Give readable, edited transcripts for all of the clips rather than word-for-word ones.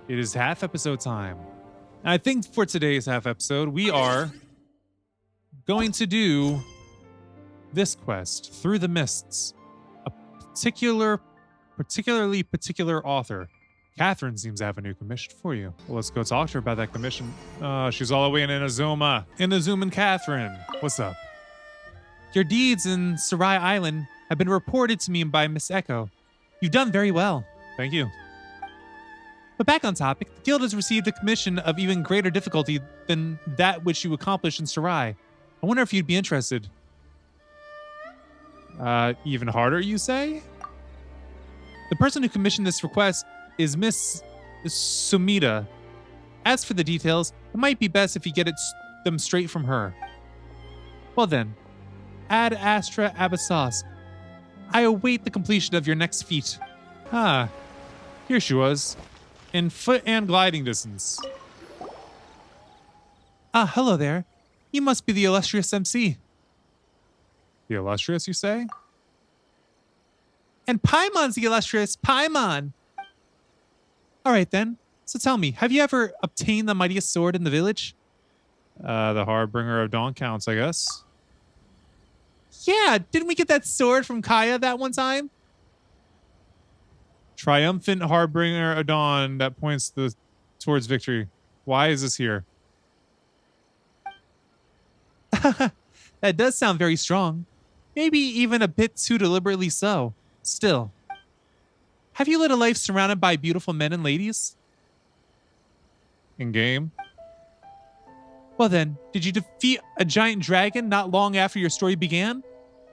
It is half episode time. And I think for today's half episode, we are going to do this quest, Through the Mists. A particular author. Catherine seems to have a new commission for you. Well, let's go talk to her about that commission. She's all the way in Inazuma. Inazuma Catherine. What's up? Your deeds in Sarai Island have been reported to me by Miss Echo. You've done very well. Thank you. But back on topic, the guild has received a commission of even greater difficulty than that which you accomplished in Sarai. I wonder if you'd be interested. Even harder, you say? The person who commissioned this request is Miss Sumida. As for the details, it might be best if you get them straight from her. Well then, Ad Astra Abyssos. I await the completion of your next feat. Here she was, in foot and gliding distance. Hello there. You must be the illustrious MC. The illustrious, you say? And Paimon's the illustrious Paimon. All right then. So tell me, have you ever obtained the mightiest sword in the village? The Harbinger of Dawn counts, I guess. Yeah, didn't we get that sword from Kaya that one time? Triumphant Harbinger of Dawn that points towards victory. Why is this here? That does sound very strong. Maybe even a bit too deliberately so. Still. Have you led a life surrounded by beautiful men and ladies? In game? Well then, did you defeat a giant dragon not long after your story began?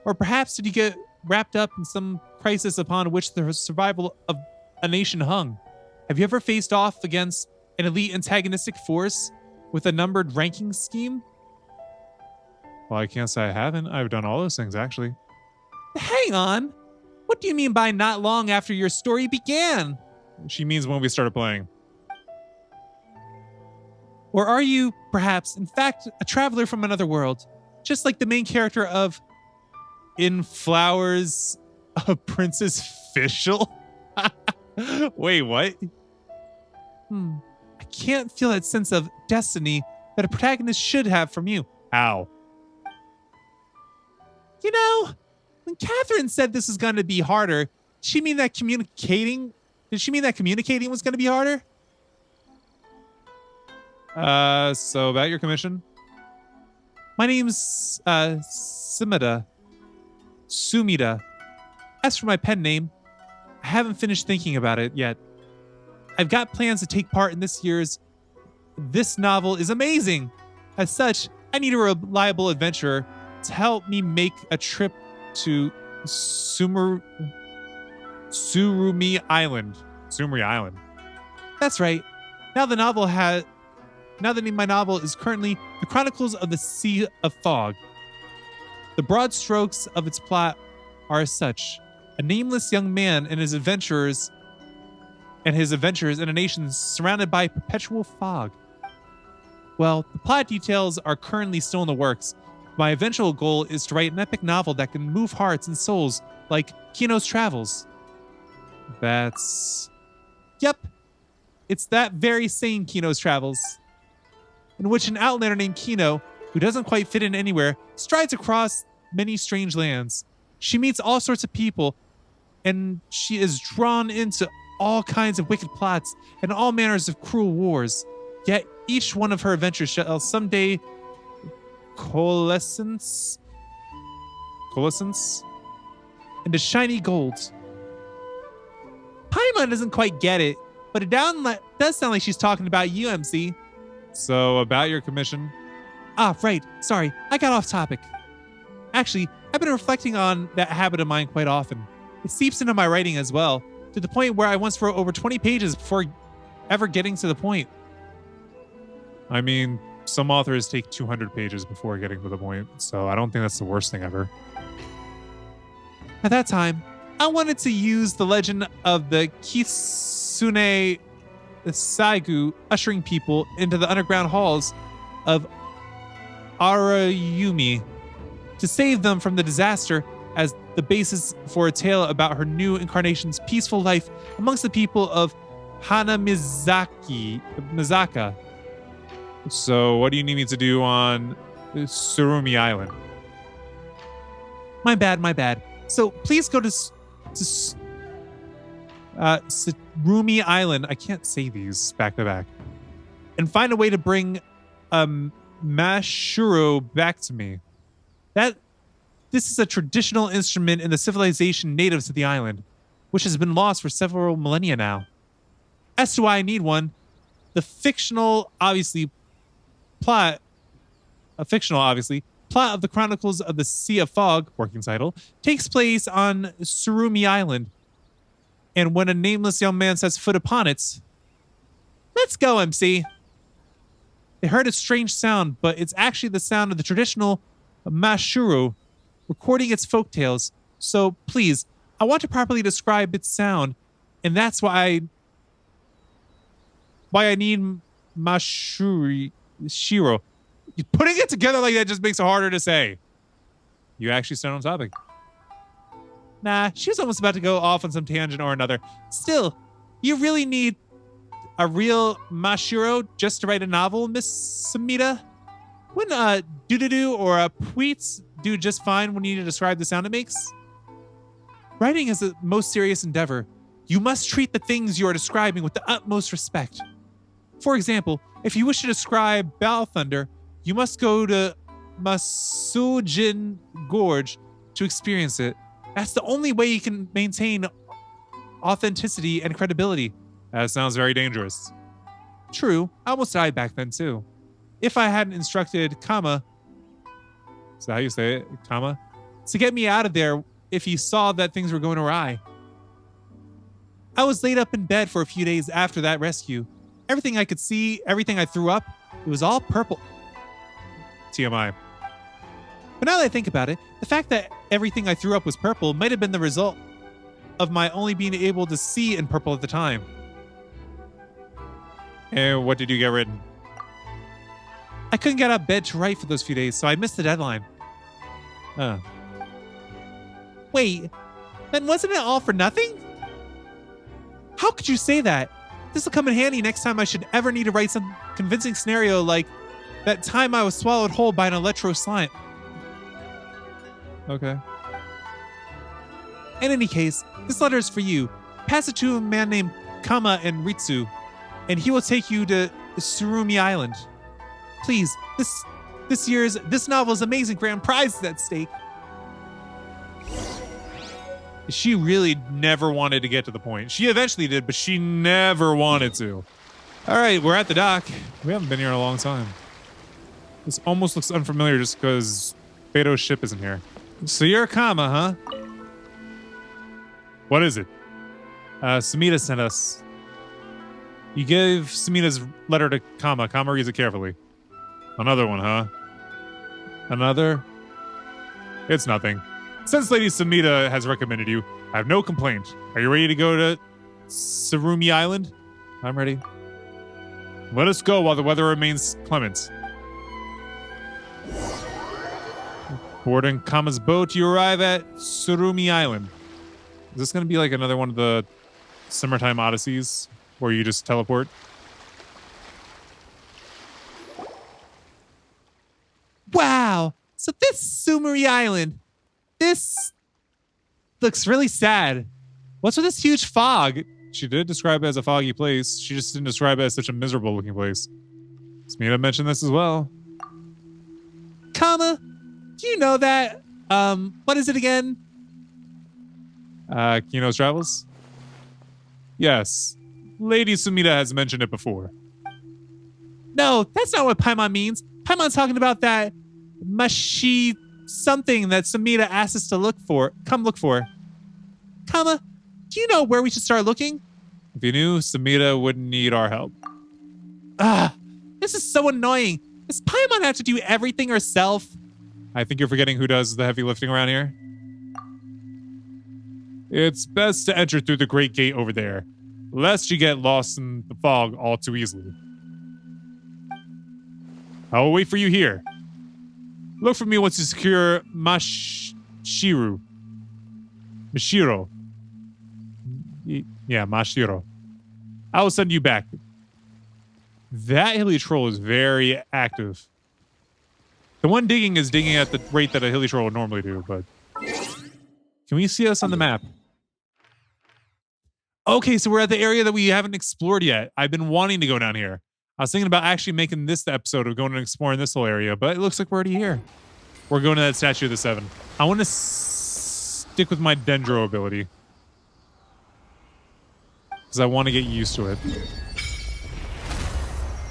Or perhaps did you get wrapped up in some crisis upon which the survival of a nation hung? Have you ever faced off against an elite antagonistic force with a numbered ranking scheme? Well, I can't say I haven't. I've done all those things, actually. Hang on. What do you mean by not long after your story began? She means when we started playing. Or are you, perhaps, in fact, a traveler from another world? Just like the main character of In Flowers of Princess Fischl? Wait, what? I can't feel that sense of destiny that a protagonist should have from you. How? You know, when Catherine said this was going to be harder, did she mean that communicating was going to be harder? So about your commission? My name's Sumida. As for my pen name, I haven't finished thinking about it yet. I've got plans to take part in this novel is amazing. As such, I need a reliable adventurer to help me make a trip to Surumi Island. Sumri Island. That's right. Now the name of my novel is currently The Chronicles of the Sea of Fog. The broad strokes of its plot are as such. A nameless young man and his adventures in a nation surrounded by perpetual fog. Well, the plot details are currently still in the works. My eventual goal is to write an epic novel that can move hearts and souls like Kino's Travels. Yep. It's that very same Kino's Travels, in which an outlander named Kino, who doesn't quite fit in anywhere, strides across many strange lands. She meets all sorts of people, and she is drawn into all kinds of wicked plots and all manners of cruel wars. Yet each one of her adventures shall someday coalescence into shiny gold. Paimon doesn't quite get it, but it does sound like she's talking about you, MC. So, about your commission? Right. Sorry, I got off topic. Actually, I've been reflecting on that habit of mine quite often. It seeps into my writing as well, to the point where I once wrote over 20 pages before ever getting to the point. I mean, some authors take 200 pages before getting to the point, so I don't think that's the worst thing ever. At that time, I wanted to use the legend of the Kitsune Saigu ushering people into the underground halls of Arayumi to save them from the disaster as the basis for a tale about her new incarnation's peaceful life amongst the people of Mizaka. So what do you need me to do on Surumi Island? My bad. So please go to Surumi Island. I can't say these back to back. And find a way to bring Mashuro back to me. This is a traditional instrument in the civilization native to the island, which has been lost for several millennia now. As to why I need one, the fictional, obviously, plot of the Chronicles of the Sea of Fog, working title, takes place on Surumi Island. And when a nameless young man sets foot upon it, let's go, MC. They heard a strange sound, but it's actually the sound of the traditional Mashuru, recording its folktales. So please, I want to properly describe its sound, and that's why I need Shiro. Putting it together like that just makes it harder to say. You actually stayed on topic. Nah, she was almost about to go off on some tangent or another. Still, you really need a real Mashiro just to write a novel, Miss Samita? Wouldn't a doo-doo-doo or a pweets do just fine when you need to describe the sound it makes? Writing is the most serious endeavor. You must treat the things you are describing with the utmost respect. For example, if you wish to describe Battle Thunder, you must go to Masujin Gorge to experience it. That's the only way you can maintain authenticity and credibility. That sounds very dangerous. True, I almost died back then too. If I hadn't instructed Kama, is that how you say it? Kama? To get me out of there if he saw that things were going awry. I was laid up in bed for a few days after that rescue. Everything I could see, everything I threw up, it was all purple. TMI. But now that I think about it, the fact that everything I threw up was purple might have been the result of my only being able to see in purple at the time. And what did you get written? I couldn't get out of bed to write for those few days, so I missed the deadline. Wait, then wasn't it all for nothing? How could you say that? This will come in handy next time I should ever need to write some convincing scenario like that time I was swallowed whole by an electro slime. Okay. In any case, this letter is for you. Pass it to a man named Kama and Ritsu, and he will take you to Surumi Island. Please, this novel's amazing grand prize is at stake. She really never wanted to get to the point. She eventually did, but she never wanted to. All right, we're at the dock. We haven't been here in a long time. This almost looks unfamiliar just because Beto's ship isn't here. So you're Kama, huh? What is it? Samita sent us. You gave Samita's letter to Kama. Kama reads it carefully. Another one, huh? Another? It's nothing. Since Lady Samita has recommended you, I have no complaint. Are you ready to go to Surumi Island? I'm ready. Let us go while the weather remains clement. Boarding Kama's boat, you arrive at Surumi Island. Is this going to be like another one of the Summertime Odysseys where you just teleport? Wow! So this Surumi Island, this looks really sad. What's with this huge fog? She did describe it as a foggy place. She just didn't describe it as such a miserable looking place. Smita mentioned this as well. Kama, do you know that? What is it again? Kino's Travels? Yes. Lady Sumita has mentioned it before. No, that's not what Paimon means. Paimon's talking about that Mashi something that Sumita asked us to look for. Come look for. Kama, do you know where we should start looking? If you knew, Sumita wouldn't need our help. This is so annoying. Does Paimon have to do everything herself? I think you're forgetting who does the heavy lifting around here. It's best to enter through the great gate over there, lest you get lost in the fog all too easily. I will wait for you here. Look for me once you secure Mashiro. Yeah, Mashiro. I will send you back. That hilly troll is very active. The one digging is digging at the rate that a hilly troll would normally do, but... Can we see us on the map? Okay, so we're at the area that we haven't explored yet. I've been wanting to go down here. I was thinking about actually making this the episode of going and exploring this whole area, but it looks like we're already here. We're going to that statue of the 7. I want to stick with my Dendro ability. Because I want to get used to it.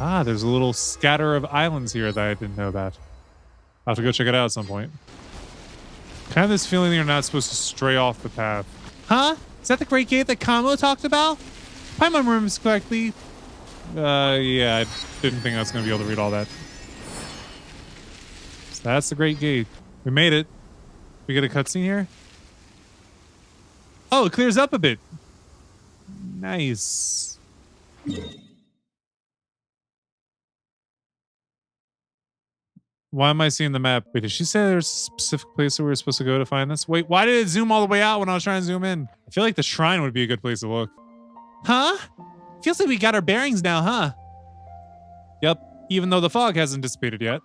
Ah, there's a little scatter of islands here that I didn't know about. I'll have to go check it out at some point. I have this feeling you're not supposed to stray off the path. Huh? Is that the Great Gate that Kamo talked about? If I remember correctly. Yeah, I didn't think I was going to be able to read all that. So that's the Great Gate. We made it. We get a cutscene here? Oh, it clears up a bit. Nice. Why am I seeing the map? Wait, did she say there's a specific place that we were supposed to go to find this? Wait, why did it zoom all the way out when I was trying to zoom in? I feel like the shrine would be a good place to look. Huh? Feels like we got our bearings now, huh? Yep, even though the fog hasn't dissipated yet.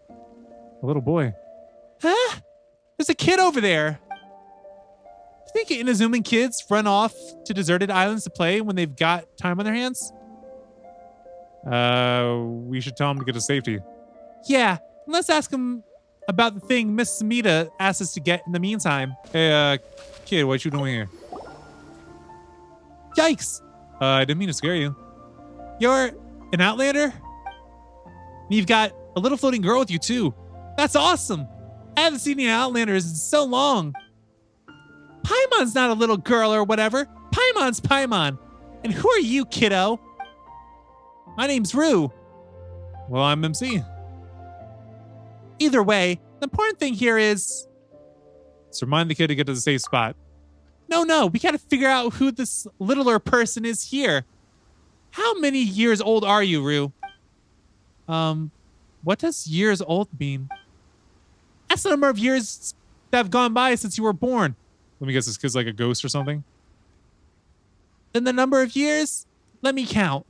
A little boy. Huh? There's a kid over there. Do you think Inazuming kids run off to deserted islands to play when they've got time on their hands? We should tell them to get to safety. Yeah, let's ask him about the thing Miss Samita asked us to get in the meantime. Hey, kid, what you doing here? Yikes! I didn't mean to scare you. You're an Outlander? You've got a little floating girl with you, too. That's awesome! I haven't seen any Outlanders in so long. Paimon's not a little girl or whatever. Paimon's Paimon. And who are you, kiddo? My name's Rue. Well, I'm MC. Either way, the important thing here is... Let's remind the kid to get to the safe spot. No, we gotta figure out who this littler person is here. How many years old are you, Rue? What does years old mean? That's the number of years that have gone by since you were born. Let me guess, this kid's like a ghost or something? Then the number of years? Let me count.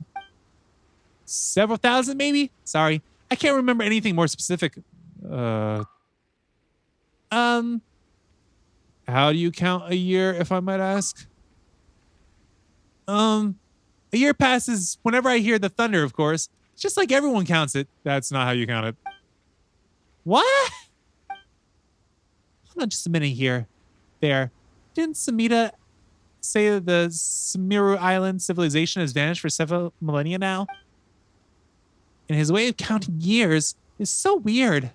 Several thousand, maybe? Sorry, I can't remember anything more specific. How do you count a year, if I might ask? A year passes whenever I hear the thunder, of course. It's just like everyone counts it. That's not how you count it. What? Hold on just a minute here. There. Didn't Samita say that the Sumeru Island civilization has vanished for several millennia now? And his way of counting years is so weird.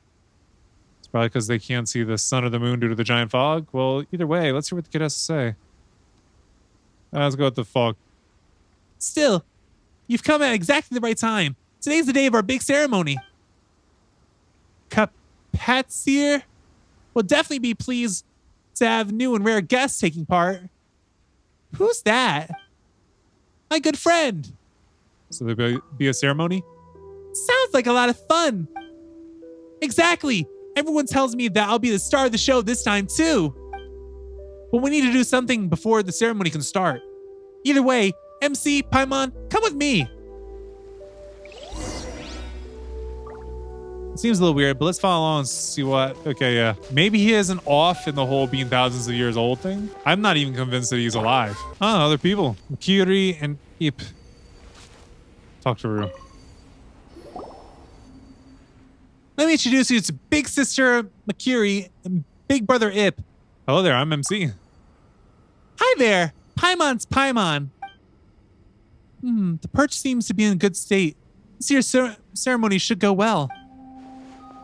It's probably because they can't see the sun or the moon due to the giant fog. Well, either way, let's hear what the kid has to say. Let's go with the fog. Still, you've come at exactly the right time. Today's the day of our big ceremony. Kapatsir will definitely be pleased to have new and rare guests taking part. Who's that? My good friend. So there'll be a ceremony? Sounds like a lot of fun. Exactly. Everyone tells me that I'll be the star of the show this time too. But we need to do something before the ceremony can start. Either way, MC, Paimon, come with me. It seems a little weird, but let's follow along and see what... Okay, yeah. Maybe he isn't off in the whole being thousands of years old thing. I'm not even convinced that he's alive. Oh, other people. Kiri and Ip. Talk to Rue. Let me introduce you to big sister Makiri and big brother Ip. Hello there, I'm MC. Hi there, Paimon's Paimon. The perch seems to be in good state. This year's ceremony should go well.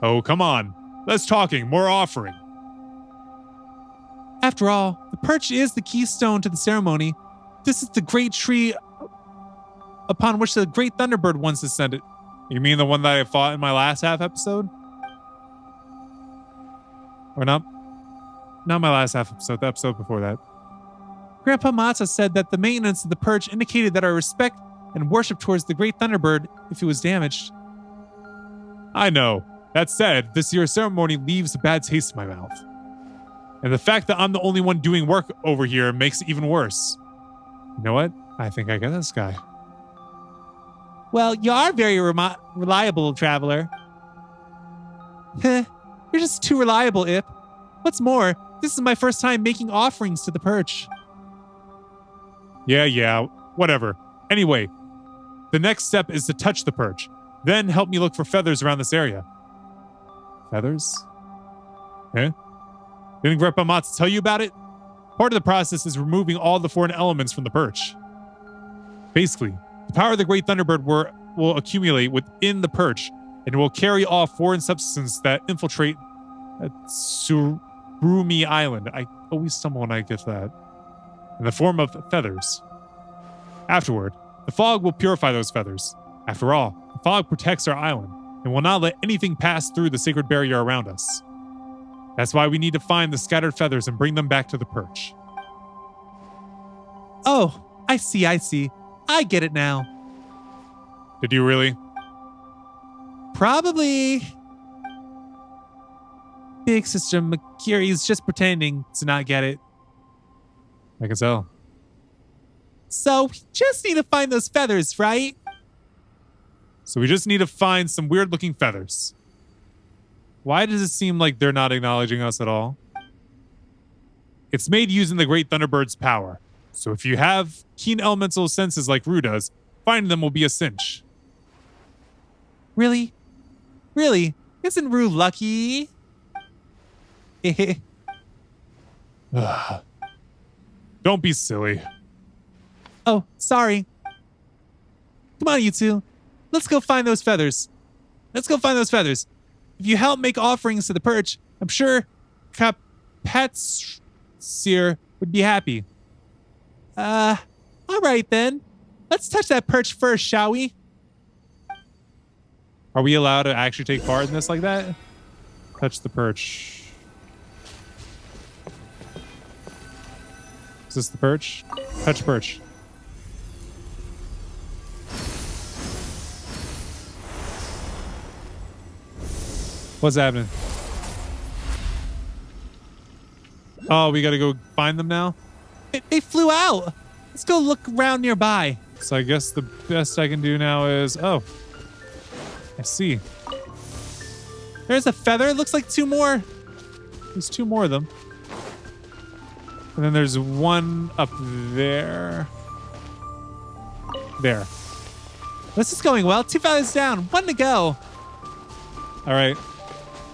Oh, come on. Less talking, more offering. After all, the perch is the keystone to the ceremony. This is the great tree upon which the great Thunderbird once descended. You mean the one that I fought in my last half episode? Or not? Not my last half episode, the episode before that. Grandpa Mata said that the maintenance of the perch indicated that our respect and worship towards the great Thunderbird if it was damaged. I know. That said, this year's ceremony leaves a bad taste in my mouth. And the fact that I'm the only one doing work over here makes it even worse. You know what? I think I get this guy. Well, you are very reliable, traveler. Heh, you're just too reliable, Ip. What's more, this is my first time making offerings to the perch. Yeah, whatever. Anyway, the next step is to touch the perch. Then help me look for feathers around this area. Feathers? Eh? Didn't Grandpa Mats tell you about it? Part of the process is removing all the foreign elements from the perch. Basically, the power of the Great Thunderbird will accumulate within the perch and will carry off foreign substances that infiltrate Surumi Island. I always stumble when I get to that. In the form of feathers. Afterward, the fog will purify those feathers. After all, the fog protects our island and will not let anything pass through the sacred barrier around us. That's why we need to find the scattered feathers and bring them back to the perch. Oh, I see. I get it now. Did you really? Probably. Big Sister Makiri's just pretending to not get it. I can tell. So, we just need to find those feathers, right? So we just need to find some weird-looking feathers. Why does it seem like they're not acknowledging us at all? It's made using the Great Thunderbird's power. So if you have keen elemental senses like Rue does, finding them will be a cinch. Really? Really? Isn't Rue lucky? Don't be silly. Oh, sorry. Come on, you two. Let's go find those feathers. If you help make offerings to the perch, I'm sure Kapatsir would be happy. All right then. Let's touch that perch first, shall we? Are we allowed to actually take part in this like that? Touch the perch. Is this the perch? Touch perch. What's happening? Oh, we gotta go find them now? They flew out. Let's go look around nearby. So I guess the best I can do now is... Oh. I see. There's a feather. Looks like two more. There's two more of them. And then there's one up there. There. This is going well. 2 feathers down. 1 to go. All right.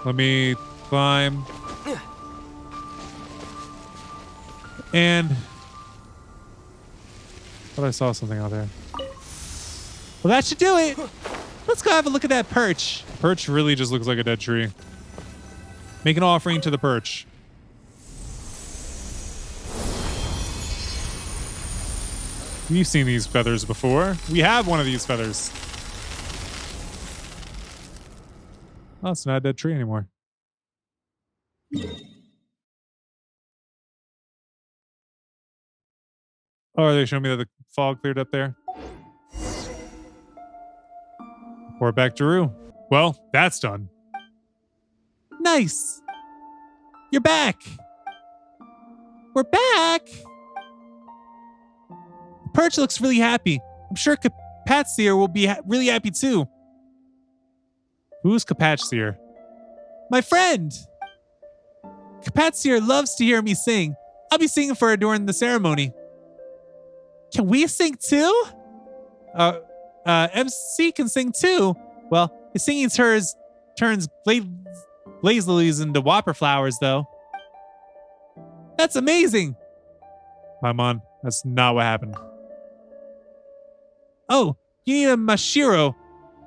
Let me climb. And... I thought I saw something out there. Well, that should do it. Let's go have a look at that perch. Perch really just looks like a dead tree. Make an offering to the perch. We've seen these feathers before. We have one of these feathers. Oh, it's not a dead tree anymore. Oh, are they showing me that the fog cleared up there? Report back to Rue. Well, that's done. Nice. You're back. We're back. Perch looks really happy. I'm sure Kapatsir will be really happy too. Who's Kapatsir? My friend. Kapatsir loves to hear me sing. I'll be singing for her during the ceremony. Can we sing too? MC can sing too. Well, his singing turns blaze lilies into whopper flowers, though. That's amazing. Paimon, that's not what happened. Oh, you need a Mashiro.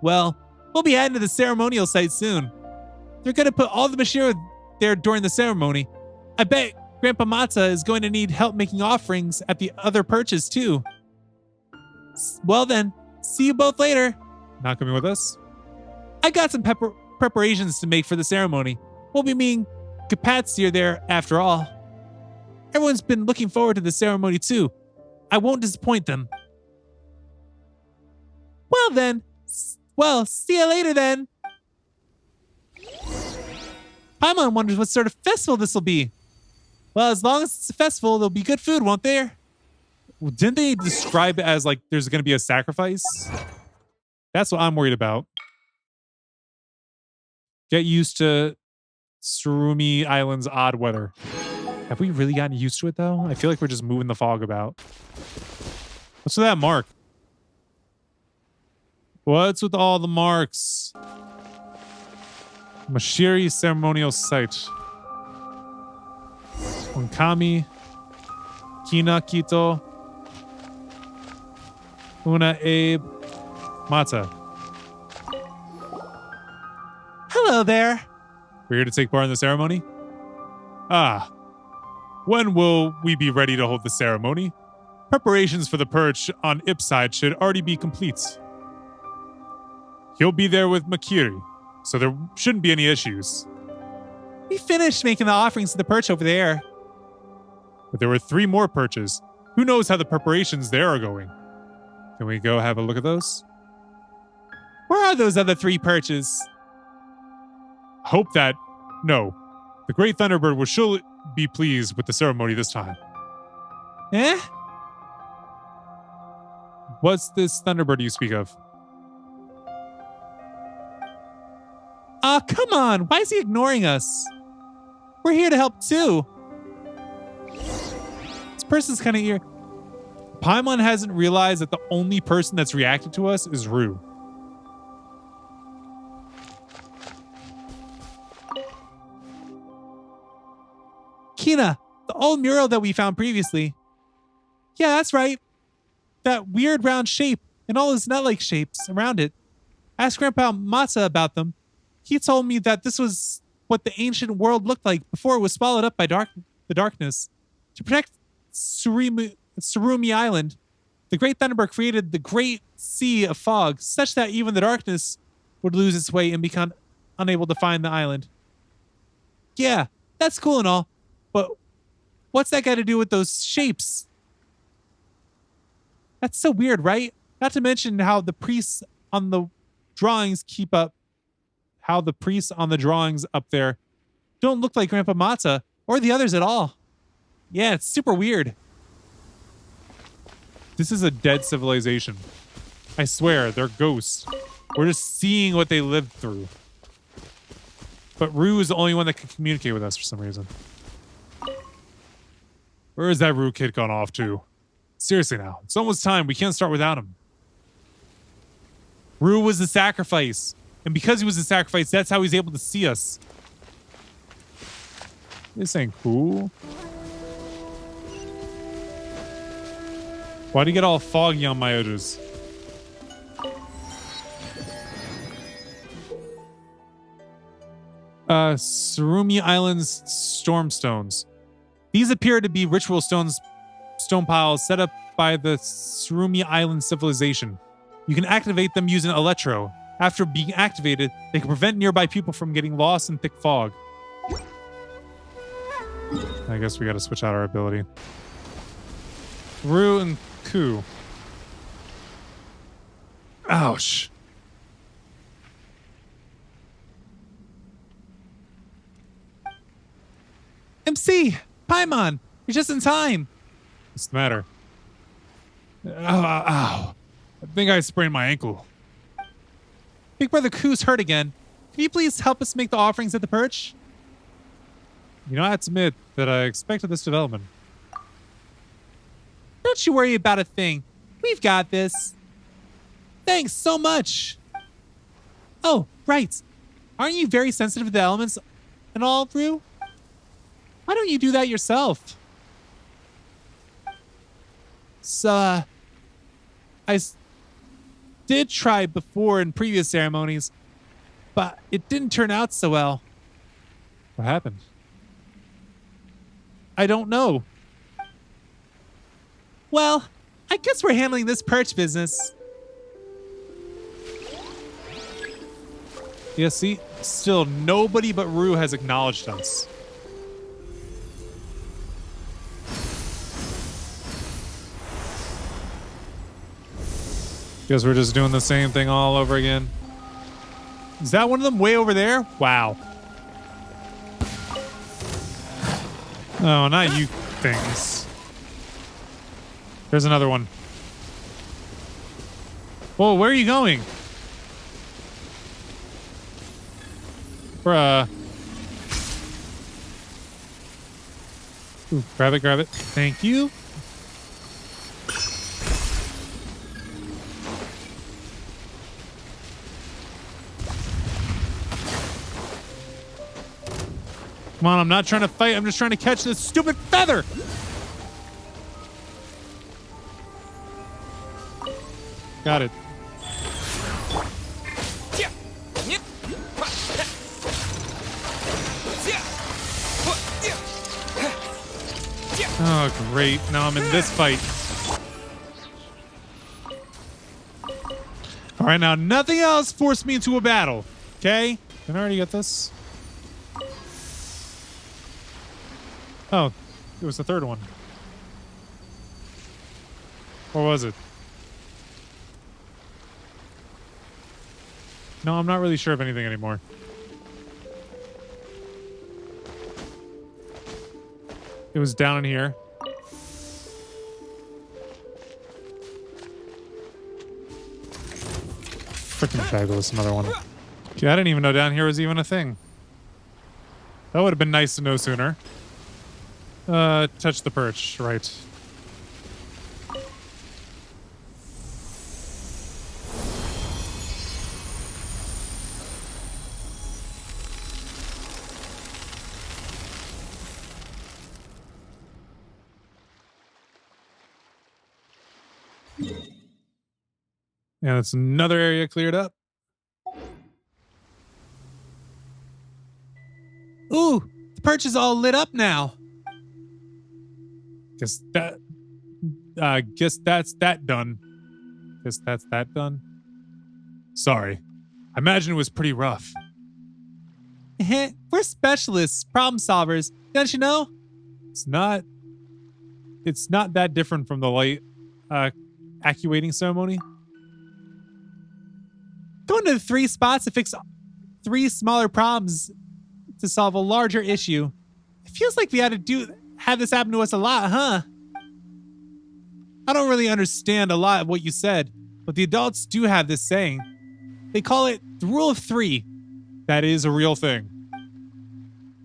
Well, we'll be heading to the ceremonial site soon. They're going to put all the Mashiro there during the ceremony. I bet Grandpa Mata is going to need help making offerings at the other perches too. Well then, see you both later. Not coming with us? I got some preparations to make for the ceremony. We'll be meeting Kapatsir there after all. Everyone's been looking forward to the ceremony too. I won't disappoint them. Well then. Well, see you later then. Paimon wonders what sort of festival this will be. Well, as long as it's a festival, there'll be good food, won't there? Didn't they describe it as like there's going to be a sacrifice? That's what I'm worried about. Get used to Surumi Island's odd weather. Have we really gotten used to it though? I feel like we're just moving the fog about. What's with that mark? What's with all the marks? Mashiri ceremonial site. Onkami. Kina Kito. Una Abe. Mata. Hello there. We're here to take part in the ceremony? Ah. When will we be ready to hold the ceremony? Preparations for the perch on Ipside should already be complete. He'll be there with Makiri, so there shouldn't be any issues. We finished making the offerings to the perch over there. But there were 3 more perches. Who knows how the preparations there are going? Can we go have a look at those? Where are those other 3 perches? Hope that... No. The Great Thunderbird will surely be pleased with the ceremony this time. Eh? What's this Thunderbird you speak of? Come on. Why is he ignoring us? We're here to help too. This person's kind of ear. Paimon hasn't realized that the only person that's reacted to us is Rue. Kina, the old mural that we found previously. Yeah, that's right. That weird round shape and all those nut-like shapes around it. Ask Grandpa Mata about them. He told me that this was what the ancient world looked like before it was swallowed up by the darkness. To protect Surumi Island, the Great Thunderbird created the Great Sea of Fog, such that even the darkness would lose its way and become unable to find the island. Yeah, that's cool and all, but what's that got to do with those shapes? That's so weird, right? Not to mention how the priests on the drawings up there don't look like Grandpa Mata or the others at all. Yeah, it's super weird. This is a dead civilization. I swear, they're ghosts. We're just seeing what they lived through. But Rue is the only one that can communicate with us for some reason. Where is that Rue kid gone off to? Seriously now, it's almost time. We can't start without him. Rue was the sacrifice. And because he was the sacrifice, that's how he's able to see us. This ain't cool. Why'd he get all foggy on my edges? Surumi Island's Stormstones. These appear to be ritual stone piles set up by the Surumi Island civilization. You can activate them using Electro. After being activated, they can prevent nearby people from getting lost in thick fog. I guess we gotta switch out our ability. Rue and Ku. Ouch. MC! Paimon! You're just in time! What's the matter? Ow. I think I sprained my ankle. Big Brother Ku's hurt again. Can you please help us make the offerings at the perch? You know, I have to admit that I expected this development. Don't you worry about a thing. We've got this. Thanks so much. Oh, right. Aren't you very sensitive to the elements and all, Rue? Why don't you do that yourself? So, did try before in previous ceremonies, but it didn't turn out so well. What happened? I don't know. Well, I guess we're handling this perch business. Yeah, see? Still, nobody but Rue has acknowledged us. Guess we're just doing the same thing all over again. Is that one of them way over there? Wow. Oh, not you things. There's another one. Whoa, where are you going? Bruh. Ooh, grab it, grab it. Thank you. Come on, I'm not trying to fight. I'm just trying to catch this stupid feather. Got it. Oh, great. Now I'm in this fight. All right, now nothing else forced me into a battle. Okay? Can I already get this? Oh, it was the third one. Or was it? No, I'm not really sure of anything anymore. It was down in here. Freaking fabulous, another one. Okay, I didn't even know down here was even a thing. That would have been nice to know sooner. Touch the perch, right. And it's another area cleared up. Ooh, the perch is all lit up now. Guess that's that done. Guess that's that done. Sorry. I imagine it was pretty rough. We're specialists, problem solvers. Don't you know? It's not that different from the light actuating ceremony. Going to the 3 spots to fix 3 smaller problems to solve a larger issue. It feels like we had to have this happen to us a lot, huh? I don't really understand a lot of what you said, but the adults do have this saying. They call it the rule of 3. That is a real thing.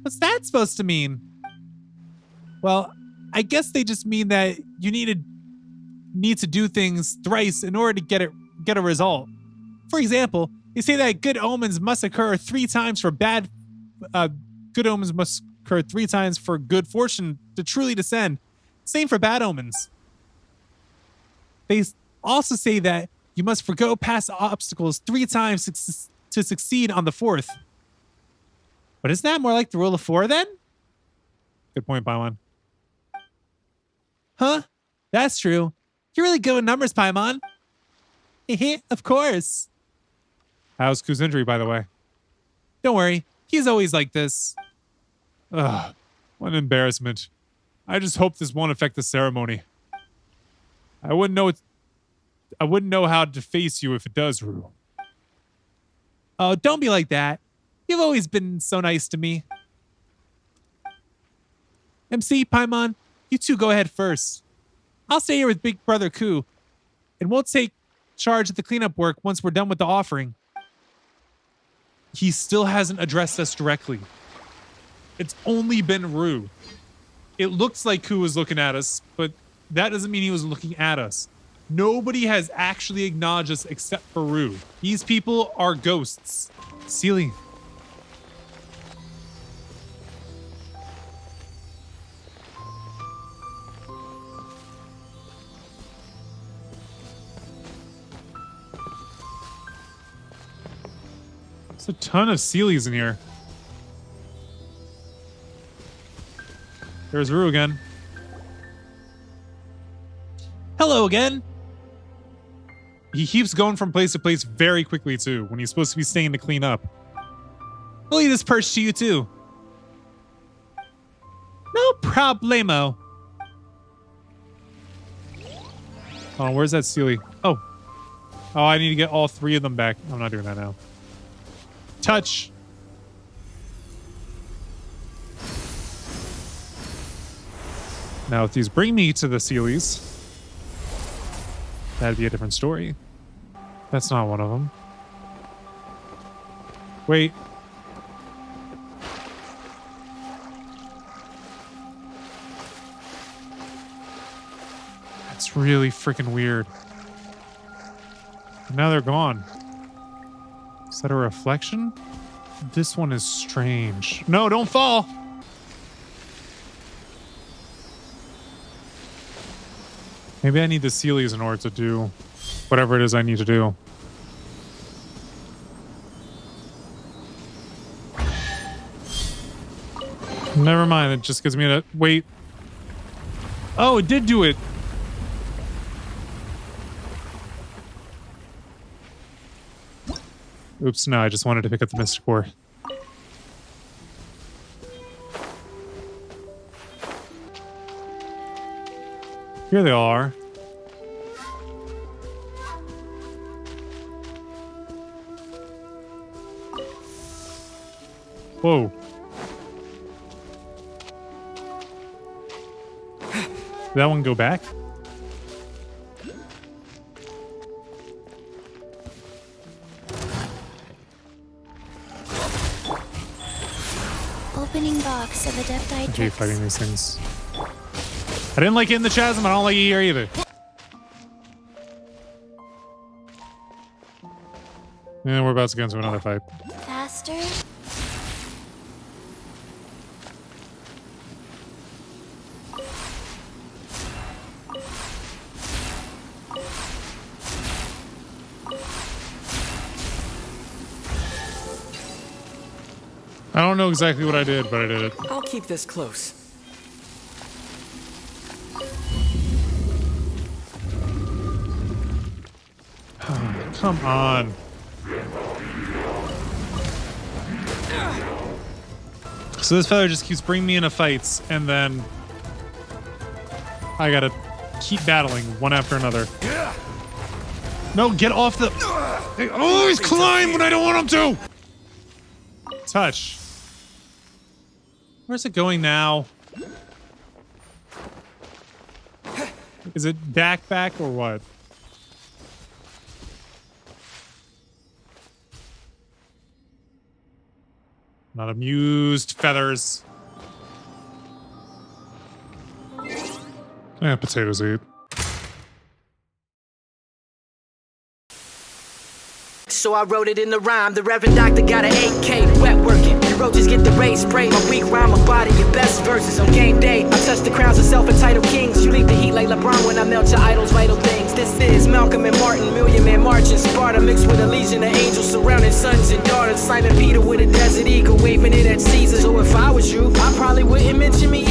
What's that supposed to mean? Well, I guess they just mean that you need to do things thrice in order to get a result. For example, they say that good omens must occur 3 times for good omens must occur 3 times for good fortune to truly descend. Same for bad omens. They also say that you must forgo past obstacles 3 times to succeed on the 4th. But isn't that more like the rule of 4 then? Good point, Paimon. Huh? That's true. You're really good with numbers, Paimon. Of course. How's Ku's injury, by the way? Don't worry. He's always like this. Ugh. What an embarrassment. I just hope this won't affect the ceremony. I wouldn't know how to face you if it does, Rue. Oh, don't be like that. You've always been so nice to me. MC, Paimon, you 2 go ahead first. I'll stay here with Big Brother Ku, and we'll take charge of the cleanup work once we're done with the offering. He still hasn't addressed us directly. It's only been Rue. It looks like Ku was looking at us, but that doesn't mean he was looking at us. Nobody has actually acknowledged us except for Rue. These people are ghosts. Sealy. There's a ton of Sealies in here. There's Rue again. Hello again. He keeps going from place to place very quickly, too, when he's supposed to be staying to clean up. I'll leave this perch to you, too. No problemo. Oh, where's that Sealy? Oh. Oh, I need to get all 3 of them back. I'm not doing that now. Touch. Now, if these bring me to the Sealies. That'd be a different story. That's not one of them. Wait. That's really freaking weird. Now they're gone. Is that a reflection? This one is strange. No, don't fall! Maybe I need the Sealies in order to do whatever it is I need to do. Never mind, it just gives me a... Wait. Oh, it did do it! Oops, no, I just wanted to pick up the Mystic Ore. Here they are. Whoa. Did that one go back? Opening box of Adepti. I hate fighting these things. I didn't like it in the chasm. I don't like it here either. And we're about to get into another fight. Faster. I don't know exactly what I did, but I did it. I'll keep this close. Come on. So this feather just keeps bringing me into fights, and then I gotta keep battling one after another. No, get off the... They always climb when I don't want them to! Touch. Where's it going now? Is it back or what? Not amused, feathers. Potatoes eat. So I wrote it in the rhyme. The Reverend Doctor got an 8K, wet working. The roaches get the rays sprayed. My weak rhyme, my body, your best verses on game day. I touch the crowns of self-entitled kings. You leave the heat like LeBron when I melt your idols' vital things. This is Malcolm and Martin, Million Man March in Sparta, mixed with a legion of angels surrounding sons and daughters. Simon Peter with a desert eagle, waving it at Caesar. So if I was you, I probably wouldn't mention me